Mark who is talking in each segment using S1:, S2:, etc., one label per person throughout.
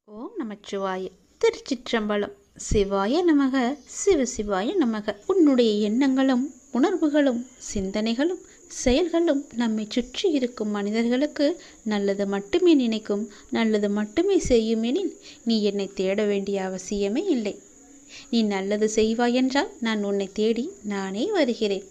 S1: ஓம் நமச்சிவாய. திருச்சிற்றம்பலம். சிவாய நமக. சிவசிவாய நமக. உன்னுடைய எண்ணங்களும் உணர்வுகளும் சிந்தனைகளும் செயல்களும் நம்மை சுற்றி இருக்கும் மனிதர்களுக்கு நல்லது மட்டுமே நினைக்கும், நல்லது மட்டுமே செய்யும் எனில் நீ என்னை தேட வேண்டிய அவசியமே இல்லை. நீ நல்லது செய்வாய் என்றால் நான் உன்னை தேடி நானே வருகிறேன்.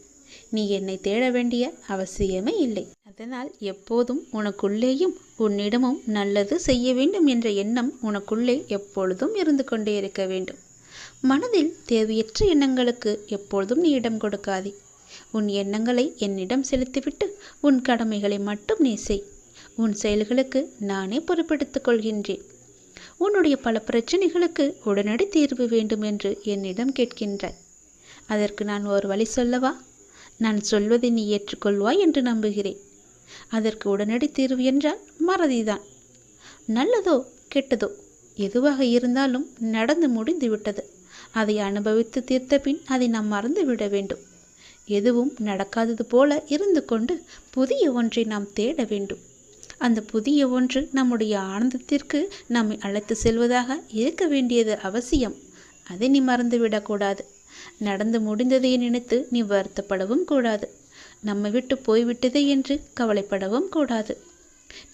S1: நீ என்னை தேட வேண்டிய அவசியமே இல்லை. அதனால் எப்போதும் உனக்குள்ளேயும் உன்னிடமும் நல்லது செய்ய வேண்டும் என்ற எண்ணம் உனக்குள்ளே எப்பொழுதும் இருந்து கொண்டே இருக்க வேண்டும். மனதில் தேவையற்ற எண்ணங்களுக்கு எப்பொழுதும் நீ இடம் கொடுக்காதே. உன் எண்ணங்களை என்னிடம் செலுத்திவிட்டு உன் கடமைகளை மட்டும் நீ செய். உன் செயல்களுக்கு நானே பொறுப்பெடுத்துக் கொள்கின்றேன். உன்னுடைய பல பிரச்சனைகளுக்கு உடனடி தீர்வு வேண்டும் என்று என்னிடம் கேட்கின்றாய். அதற்கு நான் ஒரு வழி சொல்லவா? நான் சொல்வதை நீ ஏற்றுக்கொள்வாய் என்று நம்புகிறேன். அதற்கு உடனடி தீர்வு என்றால் மறதிதான். நல்லதோ கெட்டதோ எதுவாக இருந்தாலும் நடந்து முடிந்து விட்டது. அதை அனுபவித்து தீர்த்த பின் அதை நாம் மறந்து விட வேண்டும். எதுவும் நடக்காதது போல இருந்து கொண்டு புதிய ஒன்றை நாம் தேட வேண்டும். அந்த புதிய ஒன்று நம்முடைய ஆனந்தத்திற்கு நம்மை அழைத்து செல்வதாக இருக்க வேண்டியது அவசியம். அதை நீ மறந்துவிடக்கூடாது. நடந்து முடிந்ததை நினைத்து நீ வருத்தப்படவும் கூடாது. நம்மை விட்டு போய்விட்டதே என்று கவலைப்படவும் கூடாது.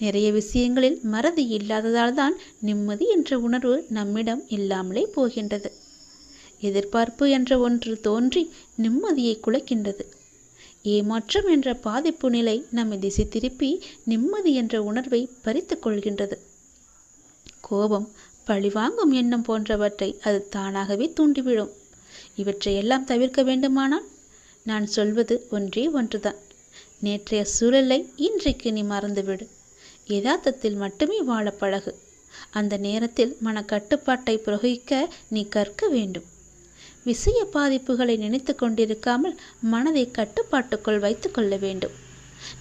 S1: நிறைய விஷயங்களில் மறதி இல்லாததால் தான் நிம்மதி என்ற உணர்வு நம்மிடம் இல்லாமலே போகின்றது. எதிர்பார்ப்பு என்ற ஒன்று தோன்றி நிம்மதியை குலைக்கின்றது. ஏமாற்றம் என்ற பாதிப்பு நிலை நம்மை திசை திருப்பி நிம்மதி என்ற உணர்வை பறித்து கொள்கின்றது. கோபம், பழிவாங்கும் எண்ணம் போன்றவற்றை அது தானாகவே தூண்டிவிடும். இவற்றையெல்லாம் தவிர்க்க வேண்டுமானால் நான் சொல்வது ஒன்றே ஒன்றுதான். நேற்றைய சூழலை இன்றைக்கு நீ மறந்துவிடு. யதார்த்தத்தில் மட்டுமே வாழ பழகு. அந்த நேரத்தில் மனக்கட்டுப்பாட்டை பிரயோகிக்க நீ கற்க வேண்டும். விஷய பாதிப்புகளை நினைத்து கொண்டிருக்காமல் மனதை கட்டுப்பாட்டுக்குள் வைத்து கொள்ள வேண்டும்.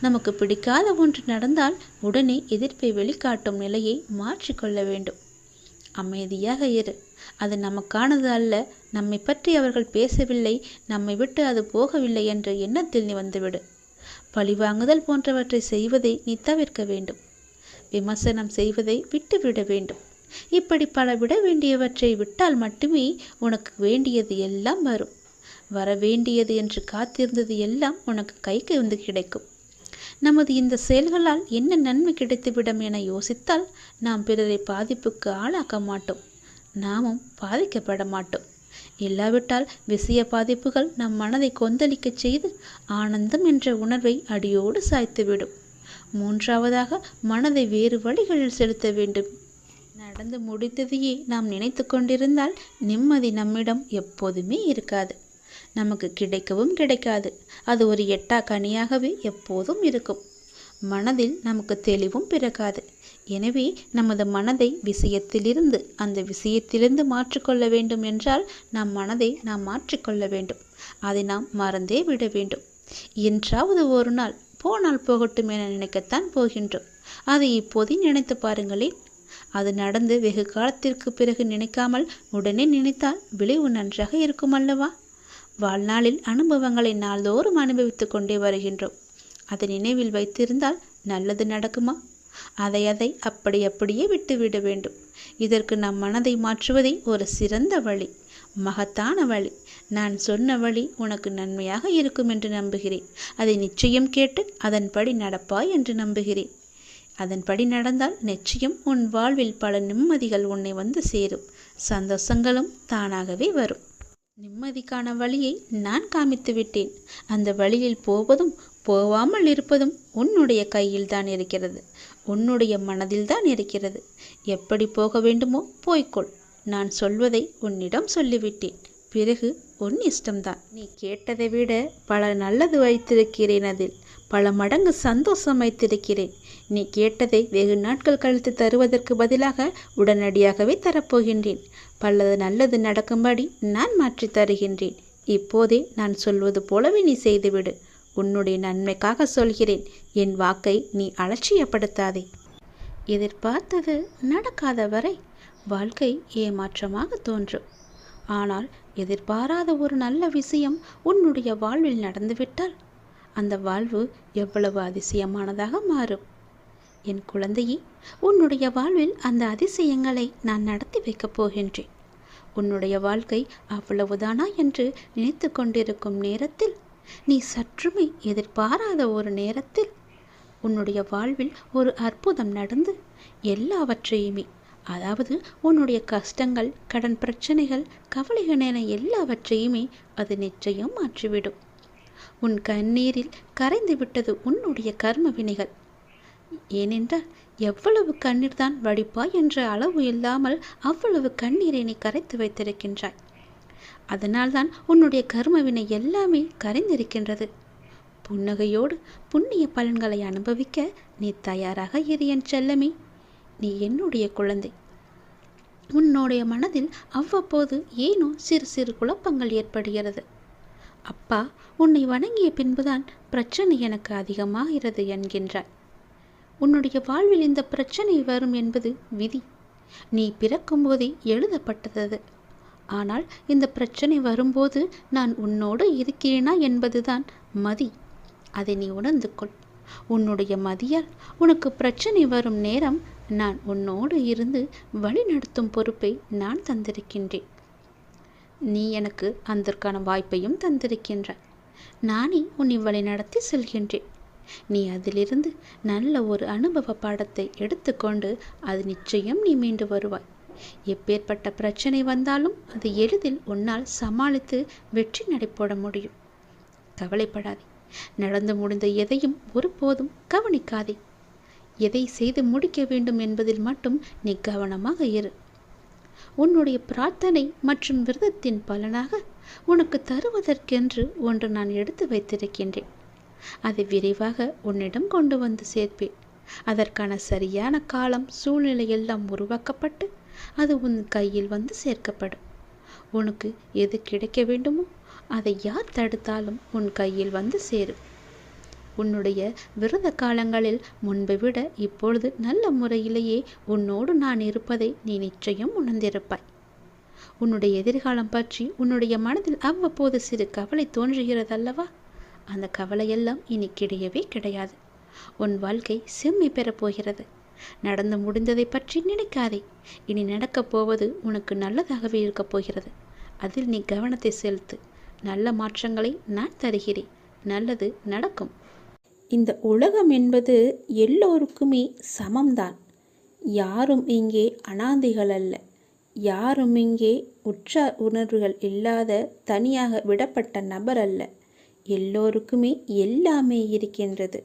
S1: நமக்கு பிடிக்காத ஒன்று நடந்தால் உடனே எதிர்ப்பை வெளிக்காட்டும் நிலையை மாற்றிக்கொள்ள வேண்டும். அமைதியாக இரு. அது நமக்கானது அல்ல. நம்மை பற்றி அவர்கள் பேசவில்லை, நம்மை விட்டு அது போகவில்லை என்ற எண்ணத்தில் நீ வந்துவிடு. பழிவாங்குதல் போன்றவற்றை செய்வதை நீ தவிர்க்க வேண்டும். விமர்சனம் செய்வதை விட்டுவிட வேண்டும். இப்படி பல விட வேண்டியவற்றை விட்டால் மட்டுமே உனக்கு வேண்டியது எல்லாம் வரும். வர வேண்டியது என்று காத்திருந்தது எல்லாம் உனக்கு கைக்கு வந்து கிடைக்கும். நமது இந்த செயல்களால் என்ன நன்மை கிடைத்துவிடும் என யோசித்தால் நாம் பிறரை பாதிப்புக்கு ஆளாக்க மாட்டோம். நாமும் பாதிக்கப்பட மாட்டோம். இல்லாவிட்டால் விஷய பாதிப்புகள் நம் மனதை கொந்தளிக்க செய்து ஆனந்தம் என்ற உணர்வை அடியோடு சாய்த்துவிடும். மூன்றாவதாக மனதை வேறு வழிகளில் செலுத்த வேண்டும். நடந்து முடித்ததையே நாம் நினைத்து கொண்டிருந்தால் நிம்மதி நம்மிடம் எப்போதுமே இருக்காது. நமக்கு கிடைக்கவும் கிடைக்காது. அது ஒரு எட்டா கனியாகவே எப்போதும் இருக்கும். மனதில் நமக்கு தெளிவும் பிறக்காது. எனவே நமது மனதை அந்த விஷயத்திலிருந்து மாற்றிக்கொள்ள வேண்டும் என்றால் நம் மனதை நாம் மாற்றிக்கொள்ள வேண்டும். அதை நாம் மறந்தே விட வேண்டும். என்றாவது ஒரு நாள் போனால் போகட்டும் என நினைக்கத்தான் போகின்றோம். அதை இப்போதே நினைத்து பாருங்களேன். அது நடந்து வெகு காலத்திற்கு பிறகு நினைக்காமல் உடனே நினைத்தால் விளைவு நன்றாக இருக்கும் அல்லவா? வாழ்நாளில் அனுபவங்களை நாள்தோறும் அனுபவித்து கொண்டே வருகின்றோம். அதை நினைவில் வைத்திருந்தால் நல்லது நடக்குமா? அதை அப்படியே விட்டுவிட வேண்டும். இதற்கு நம் மனதை மாற்றுவதே ஒரு சிறந்த வழி, மகத்தான வழி. நான் சொன்ன வழி உனக்கு நன்மையாக இருக்கும் என்று நம்புகிறேன். அதை நிச்சயம் கேட்டு அதன்படி நடப்பாய் என்று நம்புகிறேன். அதன்படி நடந்தால் நிச்சயம் உன் வாழ்வில் பல நிம்மதிகள் உன்னை வந்து சேரும். சந்தோஷங்களும் தானாகவே வரும். நிம்மதிக்கான வழியை நான் காமித்து விட்டேன். அந்த வழியில் போவதும் போவாமல் இருப்பதும் உன்னுடைய கையில் தான் இருக்கிறது. உன்னுடைய மனதில் தான் இருக்கிறது. எப்படி போக வேண்டுமோ போய்க்கொள். நான் சொல்வதை உன்னிடம் சொல்லிவிட்டேன். பிறகு உன் இஷ்டம்தான். நீ கேட்டதை விட பல நல்லது வைத்திருக்கிறேன். அதில் பல மடங்கு சந்தோஷம் வைத்திருக்கிறேன். நீ கேட்டதை வெகு நாட்கள் கழித்து தருவதற்கு பதிலாக உடனடியாகவே தரப்போகின்றேன். பலது நல்லது நடக்கும்படி நான் மாற்றி தருகின்றேன். இப்போதே நான் சொல்வது போலவே நீ செய்துவிடு. உன்னுடைய நன்மைக்காக சொல்கிறேன். என் வாக்கை நீ அலட்சியப்படுத்தாதே. எதிர்பார்த்தது நடக்காத வரை வாழ்க்கை ஏமாற்றமாக தோன்றும். ஆனால் எதிர்பாராத ஒரு நல்ல விஷயம் உன்னுடைய வாழ்வில் நடந்துவிட்டால் அந்த வாழ்வு எவ்வளவு அதிசயமானதாக மாறும். என் குழந்தையே, உன்னுடைய வாழ்வில் அந்த அதிசயங்களை நான் நடத்தி வைக்கப் போகின்றேன். உன்னுடைய வாழ்க்கை அவ்வளவுதானா என்று நினைத்து கொண்டிருக்கும் நேரத்தில், நீ சற்றுமே எதிர்பாராத ஒரு நேரத்தில் உன்னுடைய வாழ்வில் ஒரு அற்புதம் நடந்து எல்லாவற்றையுமே, அதாவது உன்னுடைய கஷ்டங்கள், கடன் பிரச்சனைகள், கவலைகள் என எல்லாவற்றையுமே அது நிச்சயம் மாற்றிவிடும். உன் கண்ணீரில் கரைந்து விட்டது உன்னுடைய கர்ம வினைகள். ஏனென்றால் எவ்வளவு கண்ணீர் தான் வடிப்பாய் என்ற அளவு இல்லாமல் அவ்வளவு கண்ணீரை நீ கரைத்து வைத்திருக்கின்றாய். அதனால்தான் உன்னுடைய கர்மவினை எல்லாமே கரைந்திருக்கின்றது. புன்னகையோடு புண்ணிய பலன்களை அனுபவிக்க நீ தயாராக இரு என் செல்லமே. நீ என்னுடைய குழந்தை. உன்னுடைய மனதில் அவ்வப்போது ஏனோ சிறு சிறு குழப்பங்கள் ஏற்படுகிறது. அப்பா, உன்னை வணங்கிய பின்புதான் பிரச்சனை எனக்கு அதிகமாகிறது என்கின்றாய். உன்னுடைய வாழ்வில் இந்த பிரச்சனை வரும் என்பது விதி. நீ பிறக்கும்போதே எழுதப்பட்டது. ஆனால் இந்த பிரச்சனை வரும்போது நான் உன்னோடு இருக்கிறேனா என்பதுதான் மதி. அதை நீ உணர்ந்து கொள். உன்னுடைய மதியால் உனக்கு பிரச்சனை வரும் நேரம் நான் உன்னோடு இருந்து வழி நடத்தும் பொறுப்பை நான் தந்திருக்கின்றேன். நீ எனக்கு அதற்கான வாய்ப்பையும் தந்திருக்கின்றாய். நானே உன்னை வழி நடத்தி செல்கின்றேன். நீ அதிலிருந்து நல்ல ஒரு அனுபவ பாடத்தை எடுத்துக்கொண்டு அது நிச்சயம் நீ மீண்டு வருவாய். எப்பேற்பட்ட பிரச்சனை வந்தாலும் அது எளிதில் உன்னால் சமாளித்து வெற்றி நடைபோட முடியும். கவலைப்படாதே. நடந்து முடிந்த எதையும் ஒருபோதும் கவனிக்காதே. எதை செய்து முடிக்க வேண்டும் என்பதில் மட்டும் நீ கவனமாக இரு. உன்னுடைய பிரார்த்தனை மற்றும் விரதத்தின் பலனாக உனக்கு தருவதற்கென்று ஒன்று நான் எடுத்து வைத்திருக்கின்றேன். அதை விரைவாக உன்னிடம் கொண்டு வந்து சேர்ப்பேன். அதற்கான சரியான காலம், சூழ்நிலை எல்லாம் உருவாக்கப்பட்டு அது உன் கையில் வந்து சேர்க்கப்படும். உனக்கு எது கிடைக்க வேண்டுமோ அதை யார் தடுத்தாலும் உன் கையில் வந்து சேரும். உன்னுடைய விரத காலங்களில் முன்பை விட இப்பொழுது நல்ல முறையிலேயே உன்னோடு நான் இருப்பதை நீ நிச்சயம் உணர்ந்திருப்பாய். உன்னுடைய எதிர்காலம் பற்றி உன்னுடைய மனதில் அவ்வப்போது சிறு கவலை தோன்றுகிறதல்லவா? அந்த கவலையெல்லாம் இனி கிடையவே கிடையாது. உன் வாழ்க்கை செம்மை பெறப் போகிறது. நடந்து முடிந்ததை பற்றி நினைக்காதே. இனி நடக்கப் போவது உனக்கு நல்லதாகவே இருக்கப் போகிறது. அதில் நீ கவனத்தை செலுத்து. நல்ல மாற்றங்களை நான் தருகிறேன். நல்லது நடக்கும். இந்த உலகம் என்பது எல்லோருக்குமே சமம்தான். யாரும் இங்கே அனாதைகள் அல்ல. யாரும் இங்கே உற்ற உணர்வுகள் இல்லாத தனியாக விடப்பட்ட நபர் அல்ல. எல்லோருக்குமே எல்லாமே இருக்கின்றது.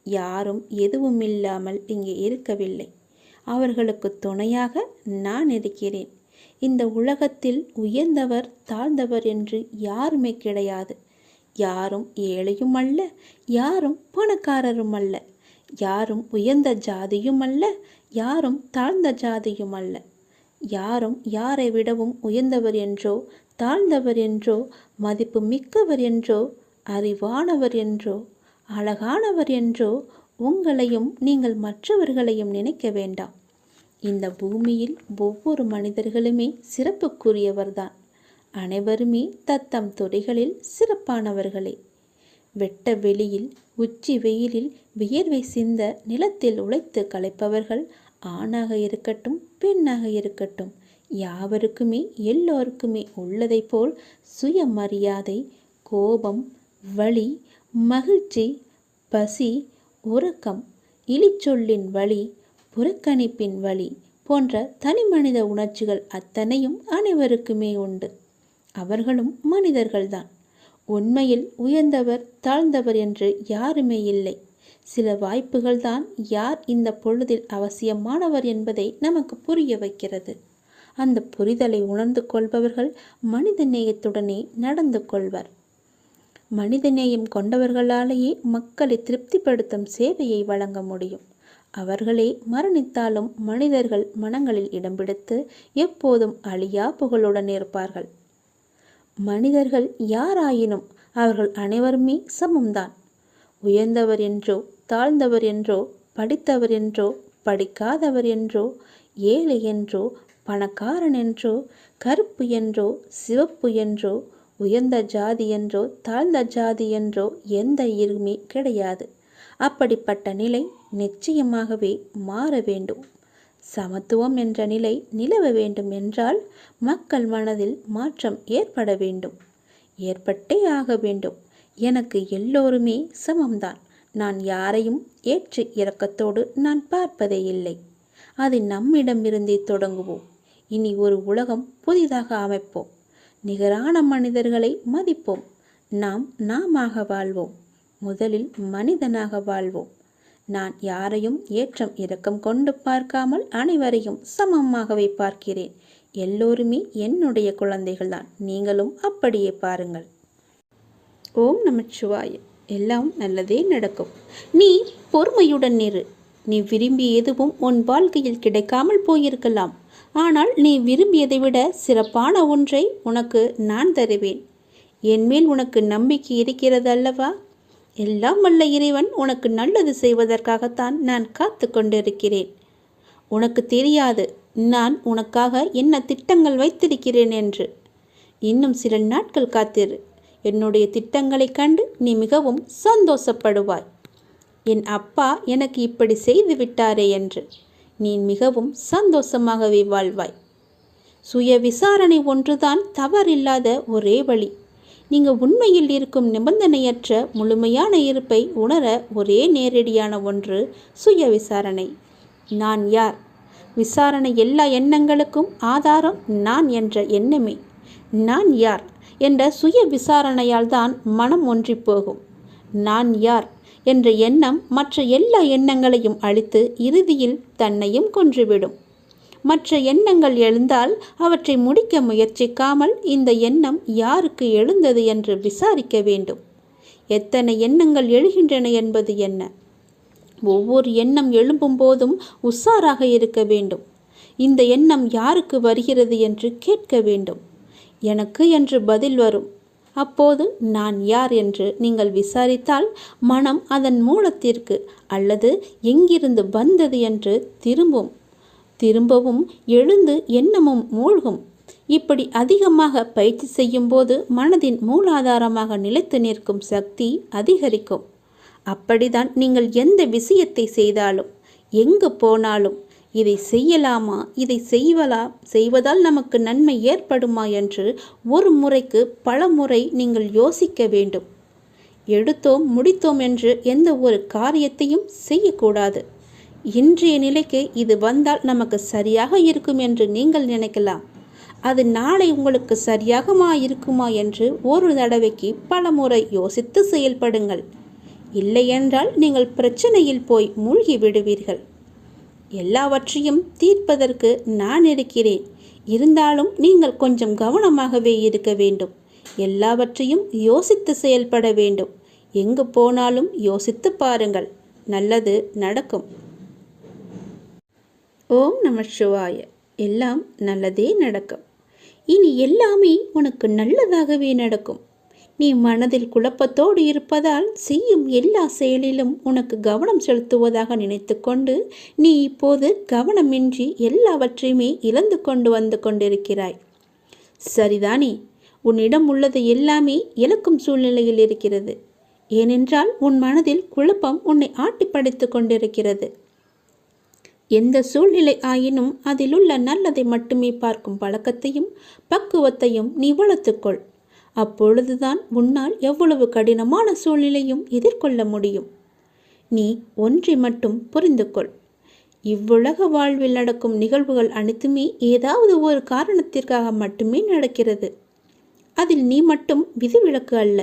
S1: யாரும் எதுவும் இல்லாமல் இங்கே இருக்கவில்லை. அவர்களுக்கு துணையாக நான் இருக்கிறேன். இந்த உலகத்தில் உயர்ந்தவர் தாழ்ந்தவர் என்று யாருமே கிடையாது. யாரும் ஏழையும் அல்ல, யாரும் பணக்காரரும் அல்ல. யாரும் உயர்ந்த ஜாதியும் அல்ல, யாரும் தாழ்ந்த ஜாதியும் அல்ல. யாரும் யாரை விடவும் உயர்ந்தவர் என்றோ தாழ்ந்தவர் என்றோ மதிப்பு மிக்கவர் என்றோ அறிவானவர் என்றோ அழகானவர் என்றோ உங்களையும் நீங்கள் மற்றவர்களையும் நினைக்க வேண்டாம். இந்த பூமியில் ஒவ்வொரு மனிதர்களுமே சிறப்புக்குரியவர்தான். அனைவருமே தத்தம் துறைகளில் சிறப்பானவர்களே. வெட்ட வெளியில் உச்சி வெயிலில் வியர்வை சிந்த நிலத்தில் உழைத்து களைப்பவர்கள் ஆணாக இருக்கட்டும் பெண்ணாக இருக்கட்டும், யாவருக்குமே எல்லோருக்குமே உள்ளதை போல் சுயமரியாதை, கோபம், வலி, மகிழ்ச்சி, பசி, உறக்கம், இழிச்சொல்லின் வலி, புறக்கணிப்பின் வலி போன்ற தனிமனித உணர்ச்சிகள் அத்தனையும் அனைவருக்குமே உண்டு. அவர்களும் மனிதர்கள்தான். உண்மையில் உயர்ந்தவர் தாழ்ந்தவர் என்று யாருமே இல்லை. சில வாய்ப்புகள்தான் யார் இந்த பொழுதில் அவசியமானவர் என்பதை நமக்கு புரிய வைக்கிறது. அந்த புரிதலை உணர்ந்து கொள்பவர்கள் மனித நேயத்துடனே நடந்து கொள்வர். மனிதநேயம் கொண்டவர்களாலேயே மக்களை திருப்திப்படுத்தும் சேவையை வழங்க முடியும். அவர்களே மரணித்தாலும் மனிதர்கள் மனங்களில் இடம் பிடித்து எப்போதும் அழியா புகழுடன் இருப்பார்கள். மனிதர்கள் யாராயினும் அவர்கள் அனைவருமே சமம்தான். உயர்ந்தவர் என்றோ தாழ்ந்தவர் என்றோ படித்தவர் என்றோ படிக்காதவர் என்றோ ஏழை என்றோ பணக்காரன் என்றோ கருப்பு என்றோ சிவப்பு என்றோ உயர்ந்த ஜாதி என்றோ தாழ்ந்த ஜாதி என்றோ எந்த இருமே கிடையாது. அப்படிப்பட்ட நிலை நிச்சயமாகவே மாற வேண்டும். சமத்துவம் என்ற நிலை நிலவ வேண்டும் என்றால் மக்கள் மனதில் மாற்றம் ஏற்பட வேண்டும். ஏற்பட்டே ஆக வேண்டும். எனக்கு எல்லோருமே சமம்தான். நான் யாரையும் ஏற்று இரக்கத்தோடு நான் பார்ப்பதே இல்லை. அது நம்மிடமிருந்தே தொடங்குவோம். இனி ஒரு உலகம் புதிதாக அமைப்போம். நிகரான மனிதர்களை மதிப்போம். நாமாக வாழ்வோம். முதலில் மனிதனாக வாழ்வோம். நான் யாரையும் ஏற்றம் இரக்கம் கொண்டு பார்க்காமல் அனைவரையும் சமமாகவே பார்க்கிறேன். எல்லோருமே என்னுடைய குழந்தைகள்தான். நீங்களும் அப்படியே பாருங்கள். ஓம் நமச்சிவாய. எல்லாம் நல்லதே நடக்கும். நீ பொறுமையுடன் இரு. நீ விரும்பிய எதுவும் உன் வாழ்க்கையில் கிடைக்காமல் போயிருக்கலாம். ஆனால் நீ விரும்பியதை விட சிறப்பான ஒன்றை உனக்கு நான் தருவேன். என்மேல் உனக்கு நம்பிக்கை இருக்கிறது அல்லவா? எல்லாம் வல்ல இறைவன் உனக்கு நல்லது செய்வதற்காகத்தான் நான் காத்து கொண்டிருக்கிறேன். உனக்கு தெரியாது நான் உனக்காக என்ன திட்டங்கள் வைத்திருக்கிறேன் என்று. இன்னும் சில நாட்கள் காத்திரு. என்னுடைய திட்டங்களைக் கண்டு நீ மிகவும் சந்தோஷப்படுவாய். என் அப்பா எனக்கு இப்படி செய்து விட்டாரே என்று நீ மிகவும் சந்தோஷமாகவே வாழ்வாய். சுய விசாரணை ஒன்றுதான் தவறில்லாத ஒரே வழி. நீங்கள் உண்மையில் இருக்கும் நிபந்தனையற்ற முழுமையான இருப்பை உணர ஒரே நேரடியான ஒன்று சுய விசாரணை. நான் யார்? விசாரணை எல்லா எண்ணங்களுக்கும் ஆதாரம் நான் என்ற எண்ணமே. நான் யார் என்ற சுய விசாரணையால் தான் மனம் ஒன்றி போகும். நான் யார் என்ற எண்ணம் மற்ற எல்லா எண்ணங்களையும் அழித்து இறுதியில் தன்னையும் கொன்றுவிடும். மற்ற எண்ணங்கள் எழுந்தால் அவற்றை முடிக்க முயற்சிக்காமல் இந்த எண்ணம் யாருக்கு எழுந்தது என்று விசாரிக்க வேண்டும். எத்தனை எண்ணங்கள் எழுகின்றன என்பது என்ன? ஒவ்வொரு எண்ணம் எழும்பும் போதும் உஷாராக இருக்க வேண்டும். இந்த எண்ணம் யாருக்கு வருகிறது என்று கேட்க வேண்டும். எனக்கு என்று பதில் வரும். அப்போது நான் யார் என்று நீங்கள் விசாரித்தால் மனம் அதன் மூலத்திற்கு அல்லது எங்கிருந்து வந்தது என்று திரும்பவும் எழுந்து எண்ணமும் மூழ்கும். இப்படி அதிகமாக பயிற்சி செய்யும் போது மனதின் மூலாதாரமாக நிலைத்து நிற்கும் சக்தி அதிகரிக்கும். அப்படிதான் நீங்கள் எந்த விஷயத்தை செய்தாலும் எங்கு போனாலும் இதை செய்யலாமா, இதை செய்வதால் நமக்கு நன்மை ஏற்படுமா என்று ஒரு முறைக்கு பல முறை நீங்கள் யோசிக்க வேண்டும். எடுத்தோம் முடித்தோம் என்று எந்த ஒரு காரியத்தையும் செய்யக்கூடாது. இன்றைய நிலைக்கு இது வந்தால் நமக்கு சரியாக இருக்கும் என்று நீங்கள் நினைக்கலாம். அது நாளை உங்களுக்கு சரியாகமா இருக்குமா என்று ஒரு தடவைக்கு பல முறை யோசித்து செயல்படுங்கள். இல்லையென்றால் நீங்கள் பிரச்சனையில் போய் மூழ்கி விடுவீர்கள். எல்லாவற்றையும் தீர்ப்பதற்கு நான் இருக்கிறேன். இருந்தாலும் நீங்கள் கொஞ்சம் கவனமாகவே இருக்க வேண்டும். எல்லாவற்றையும் யோசித்து செயல்பட வேண்டும். எங்கு போனாலும் யோசித்து பாருங்கள். நல்லது நடக்கும். ஓம் நமச்சிவாய. எல்லாம் நல்லதே நடக்கும். இனி எல்லாமே உனக்கு நல்லதாகவே நடக்கும். நீ மனதில் குழப்பத்தோடு இருப்பதால் செய்யும் எல்லா செயலிலும் உனக்கு கவனம் செலுத்துவதாக நினைத்து கொண்டு நீ இப்போது கவனமின்றி எல்லாவற்றையுமே இழந்து கொண்டு வந்து கொண்டிருக்கிறாய். சரிதானே? உன்னிடம் உள்ளது எல்லாமே இழக்கும் சூழ்நிலையில் இருக்கிறது. ஏனென்றால் உன் மனதில் குழப்பம் உன்னை ஆட்டி படைத்து கொண்டிருக்கிறது. எந்த சூழ்நிலை ஆயினும் அதிலுள்ள நல்லதை மட்டுமே பார்க்கும் பழக்கத்தையும் பக்குவத்தையும் நீ வளர்த்துக்கொள். அப்பொழுதுதான் உன்னால் எவ்வளவு கடினமான சூழ்நிலையும் எதிர்கொள்ள முடியும். நீ ஒன்றை மட்டும் புரிந்து கொள். இவ்வுலக வாழ்வில் நடக்கும் நிகழ்வுகள் அனைத்துமே ஏதாவது ஒரு காரணத்திற்காக மட்டுமே நடக்கிறது. அதில் நீ மட்டும் விதிவிலக்கு அல்ல.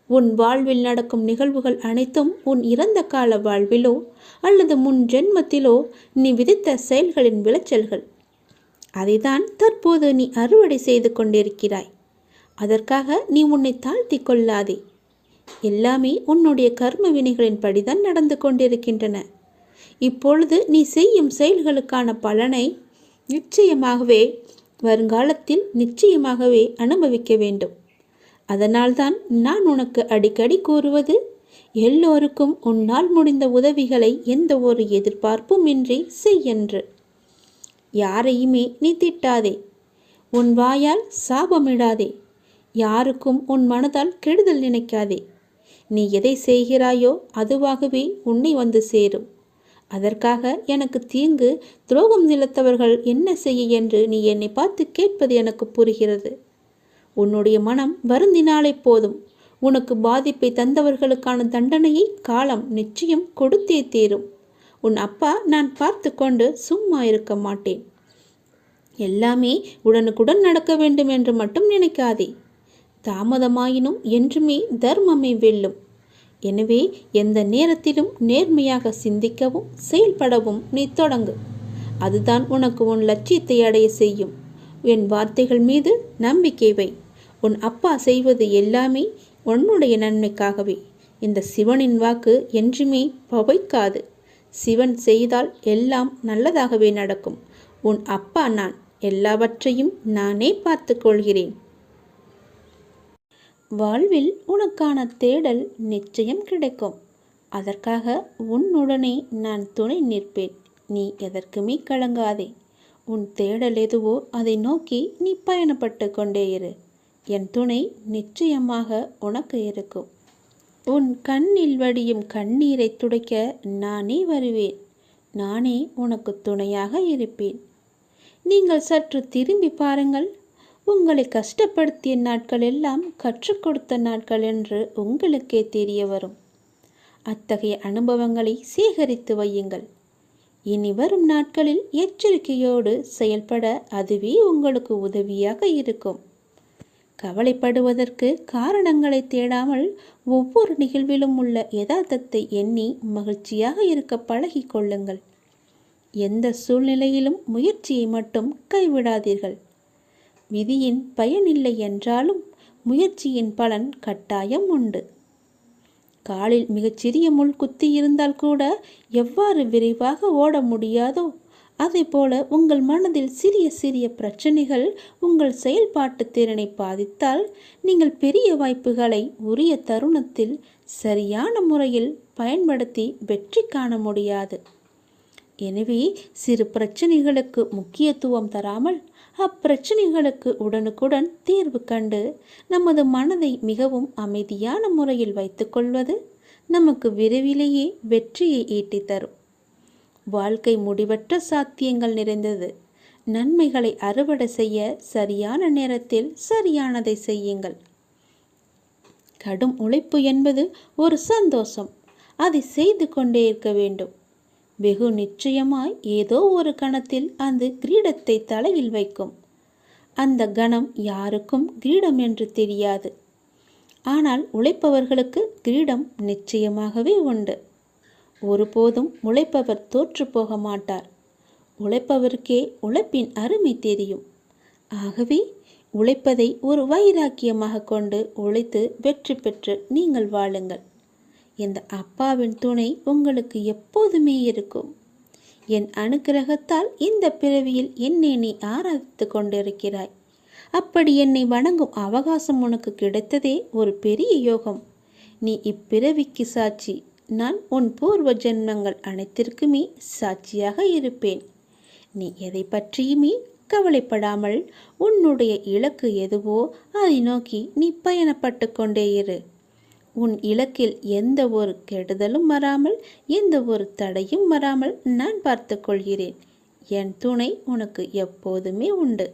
S1: உன் வாழ்வில் நடக்கும் நிகழ்வுகள் அனைத்தும் உன் இறந்த கால வாழ்விலோ அல்லது முன் ஜென்மத்திலோ நீ விதித்த செயல்களின் விளைச்சல்கள். அதைதான் தற்போது நீ அறுவடை செய்து கொண்டிருக்கிறாய். அதற்காக நீ உன்னை தாழ்த்தி கொள்ளாதே. எல்லாமே உன்னுடைய கர்ம வினைகளின் படிதான் நடந்து கொண்டிருக்கின்றன. இப்பொழுது நீ செய்யும் செயல்களுக்கான பலனை வருங்காலத்தில் நிச்சயமாகவே அனுபவிக்க வேண்டும். அதனால்தான் நான் உனக்கு அடிக்கடி கூறுவது, எல்லோருக்கும் உன்னால் முடிந்த உதவிகளை எந்த ஒரு எதிர்பார்ப்பும் இன்றி செய்யென்று. யாரையுமே நீ திட்டாதே. உன் வாயால் சாபமிடாதே. யாருக்கும் உன் மனதால் கெடுதல் நினைக்காதே. நீ எதை செய்கிறாயோ அதுவாகவே உன்னை வந்து சேரும். அதற்காக எனக்கு தீங்கு துரோகம் இழைத்தவர்கள் என்ன செய்ய என்று நீ என்னை பார்த்து கேட்பது எனக்கு புரிகிறது. உன்னுடைய மனம் வருந்தினாலே போதும். உனக்கு பாதிப்பை தந்தவர்களுக்கான தண்டனையை காலம் நிச்சயம் கொடுத்தே தீரும். உன் அப்பா நான் பார்த்து கொண்டு சும்மா இருக்க மாட்டேன். எல்லாமே உடனுக்குடன் நடக்க வேண்டும் என்று மட்டும் நினைக்காதே. தாமதமாயினும் என்றுமே தர்மமே வெல்லும். எனவே எந்த நேரத்திலும் நேர்மையாக சிந்திக்கவும் செயல்படவும் நீ தொடங்கு. அதுதான் உனக்கு உன் லட்சியத்தை அடைய செய்யும். என் வார்த்தைகள் மீது நம்பிக்கை வை. உன் அப்பா செய்வது எல்லாமே உன்னுடைய நன்மைக்காகவே. இந்த சிவனின் வாக்கு என்றுமே பவைக்காது. சிவன் செய்தால் எல்லாம் நல்லதாகவே நடக்கும். உன் அப்பா நான். எல்லாவற்றையும் நானே பார்த்து கொள்கிறேன். வாழ்வில் உனக்கான தேடல் நிச்சயம் கிடைக்கும். அதற்காக உன்னுடனே நான் துணை நிற்பேன். நீ எதற்குமே கலங்காதே. உன் தேடல் எதுவோ அதை நோக்கி நீ பயணப்பட்டு கொண்டே இரு. என் துணை நிச்சயமாக உனக்கு இருக்கும். உன் கண்ணில் வடியும் கண்ணீரை துடைக்க நானே வருவேன். நானே உனக்கு துணையாக இருப்பேன். நீங்கள் சற்று திரும்பி பாருங்கள். உங்களை கஷ்டப்படுத்திய நாட்கள் எல்லாம் கற்றுக் கொடுத்த நாட்கள் என்று உங்களுக்கே தெரிய வரும். அத்தகைய அனுபவங்களை சேகரித்து வையுங்கள். இனி வரும் நாட்களில் எச்சரிக்கையோடு செயல்பட அதுவே உங்களுக்கு உதவியாக இருக்கும். கவலைப்படுவதற்கு காரணங்களை தேடாமல் ஒவ்வொரு நிகழ்விலும் உள்ள யதார்த்தத்தை எண்ணி மகிழ்ச்சியாக இருக்க பழகி கொள்ளுங்கள். எந்த சூழ்நிலையிலும் முயற்சியை மட்டும் கைவிடாதீர்கள். விதியின் பயனில்லை என்றாலும் முயற்சியின் பலன் கட்டாயம் உண்டு. காலில் மிகச்சிறிய முள் குத்தி இருந்தால் கூட எவ்வாறு விரைவாக ஓட முடியாதோ அதை போல உங்கள் மனதில் சிறிய சிறிய பிரச்சனைகள் உங்கள் செயல்பாட்டு திறனை பாதித்தால் நீங்கள் பெரிய வாய்ப்புகளை உரிய தருணத்தில் சரியான முறையில் பயன்படுத்தி வெற்றி காண முடியாது. எனவே சிறு பிரச்சனைகளுக்கு முக்கியத்துவம் தராமல் அப்பிரச்சனைகளுக்கு உடனுக்குடன் தீர்வு கண்டு நமது மனதை மிகவும் அமைதியான முறையில் வைத்துக்கொள்வது நமக்கு விரைவிலேயே வெற்றியை ஈட்டித் தரும். வாழ்க்கை முடிவற்ற சாத்தியங்கள் நிறைந்தது. நன்மைகளை அறுவடை செய்ய சரியான நேரத்தில் சரியானதை செய்யுங்கள். கடும் உழைப்பு என்பது ஒரு சந்தோஷம். அதை செய்து கொண்டே இருக்க வேண்டும். வெகு நிச்சயமாய் ஏதோ ஒரு கணத்தில் அந்த கிரீடத்தை தலையில் வைக்கும். அந்த கணம் யாருக்கும் கிரீடம் என்று தெரியாது. ஆனால் உழைப்பவர்களுக்கு கிரீடம் நிச்சயமாகவே உண்டு. ஒருபோதும் உழைப்பவர் தோற்று போக மாட்டார். உழைப்பவருக்கே உழைப்பின் அருமை தெரியும். ஆகவே உழைப்பதை ஒரு வைராக்கியமாக கொண்டு உழைத்து வெற்றி பெற்று நீங்கள் வாழுங்கள். இந்த அப்பாவின் துணை உங்களுக்கு எப்போதுமே இருக்கும். என் அனுக்கிரகத்தால் இந்த பிறவியில் என்னை நீ ஆராதித்து கொண்டிருக்கிறாய். அப்படி என்னை வணங்கும் அவகாசம் உனக்கு கிடைத்ததே ஒரு பெரிய யோகம். நீ இப்பிறவிக்கு சாட்சி. நான் உன் பூர்வ ஜென்மங்கள் அனைத்திற்குமே சாட்சியாக இருப்பேன். நீ எதை பற்றியுமே கவலைப்படாமல் உன்னுடைய இலக்கு எதுவோ அதை நோக்கி நீ பயணப்பட்டு கொண்டே இரு. உன் இலக்கில் எந்த ஒரு கெடுதலும் வராமல் எந்த ஒரு தடையும் வராமல் நான் பார்த்து கொள்கிறேன். என் துணை உனக்கு எப்போதுமே உண்டு.